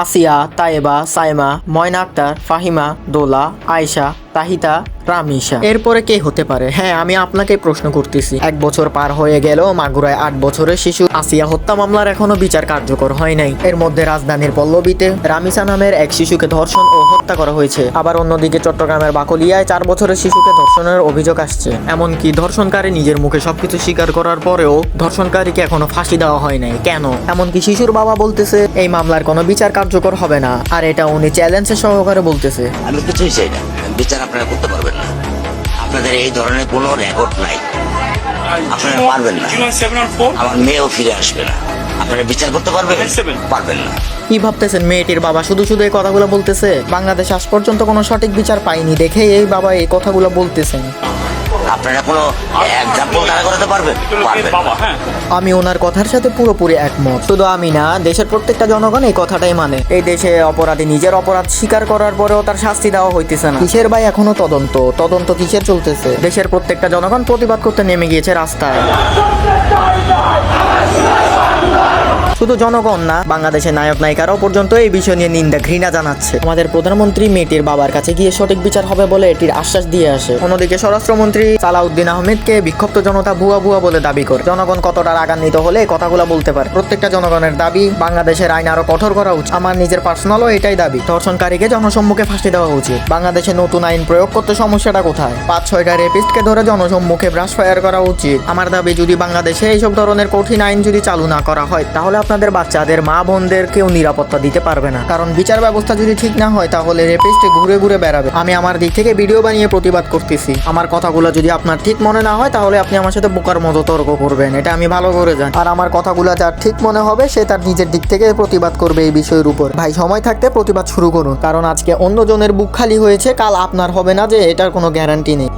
আসিয়া, তায়েবা, সাইমা, ময়না আক্তার, ফাহিমা, দোলা, আয়েশা, তাহিতা, রামিশা। এরপরে কে হতে পারে? হ্যাঁ, আমি আপনাকে প্রশ্ন করতেছি। 1 বছর পার হয়ে গেল, মাগুরায় 8 বছরের শিশু আসিয়া হত্যা মামলার এখনো বিচার কার্যকর হয় নাই। এর মধ্যে রাজধানীর পল্লবীতে রামিশা নামের এক শিশুকে ধর্ষণ ও হত্যা করা হয়েছে। আবার অন্যদিকে চট্টগ্রামের বাকলিয়ায় 4 বছরের শিশুকে ধর্ষণের অভিযোগ আসছে। এমনকি ধর্ষণকারী নিজের মুখে সবকিছু স্বীকার করার পরেও ধর্ষণকারীকে এখনো ফাঁসি দেওয়া হয় নাই। কেন? এমনকি শিশুর বাবা বলতেছে এই মামলার কোনো বিচার কার্যকর হবে না, আর এটা উনি চ্যালেঞ্জের সহকারে বলতেছে। আমি কিছুই চাই না, বিচার আপনারা করতে পারবেন না। আপনাদের এই ধরনের কোনো রেকর্ড নাই, আপনারা পারবেন না। আমার মেয়েও ফিরে আসবে না, আপনারা বিচার করতে পারবেন? পারবেন না। কি ভাবতেছেন মেয়েটির বাবা শুধু শুধু এই কথাগুলো বলতেছে? বাংলাদেশ আজ পর্যন্ত কোনো সঠিক বিচার পাইনি দেখে এই বাবা এই কথাগুলো বলতেছেন। আপনারা কোনো এক্সাম্পল দাঁড়া করাতে পারবেন? পারবেন না। আমি ওনার কথার সাথে পুরোপুরি একমত। শুধু আমি না, দেশের প্রত্যেকটা জনগণ এই কথাটাই মানে। এই দেশে অপরাধী নিজের অপরাধ স্বীকার করার পরেও তার শাস্তি দেওয়া হইতেছে না। কিসের ভাই এখনো তদন্ত কিসের চলতেছে? দেশের প্রত্যেকটা জনগণ প্রতিবাদ করতে নেমে গিয়েছে রাস্তায়। শুধু জনগণ না, বাংলাদেশের নায়ক নায়িকারাও পর্যন্ত এই বিষয় নিয়ে নিন্দা ঘৃণা জানাচ্ছে। আমাদের প্রধানমন্ত্রী মেয়েটির বাবার কাছে গিয়ে সঠিক বিচার হবে বলে এটির আশ্বাস দিয়ে আসে। অন্যদিকে স্বরাষ্ট্রমন্ত্রী সালাউদ্দিন আহমেদকে বিক্ষুব্ধ জনতা ভুয়া বলে দাবি করে। জনগণ কতটা রাগান্বিত হলে এই কথাগুলো বলতে পারে? প্রত্যেকটা জনগণের দাবি বাংলাদেশের আইন আরো কঠোর করা উচিত। আমার নিজের পার্সোনালও এটাই দাবি। ধর্ষণকারীকে জনসম্মুখে ফাঁসি দেওয়া উচিত। বাংলাদেশে নতুন আইন প্রয়োগ করতে সমস্যাটা কোথায়? 5-6টা রেপিস্টকে ধরে জনসম্মুখে ব্রাশ ফায়ার করা উচিত। আমার দাবি, যদি বাংলাদেশে এইসব ধরনের কঠিন আইন যদি চালু না করা হয়, তাহলে আপনাদের বাচ্চাদের মা বোনদের কেউ নিরাপত্তা দিতে পারবে না। কারণ বিচার ব্যবস্থা যদি ঠিক না হয়, তাহলে রেপিস্টে ঘুরে ঘুরে বেড়াবে। আমি আমার দিক থেকে ভিডিও বানিয়ে প্রতিবাদ করতেছি। আমার কথাগুলো যদি আপনার ঠিক মনে না হয়, তাহলে আপনি আমার সাথে বোকার মতো তর্ক করবেন, এটা আমি ভালো করে জানি। আর আমার কথাগুলো যার ঠিক মনে হবে সে তার নিজের দিক থেকে প্রতিবাদ করবে এই বিষয়ের উপর। ভাই, সময় থাকতে প্রতিবাদ শুরু করুন, কারণ আজকে অন্যজনের বুক খালি হয়েছে, কাল আপনার হবে না যে এটার কোনো গ্যারান্টি নেই।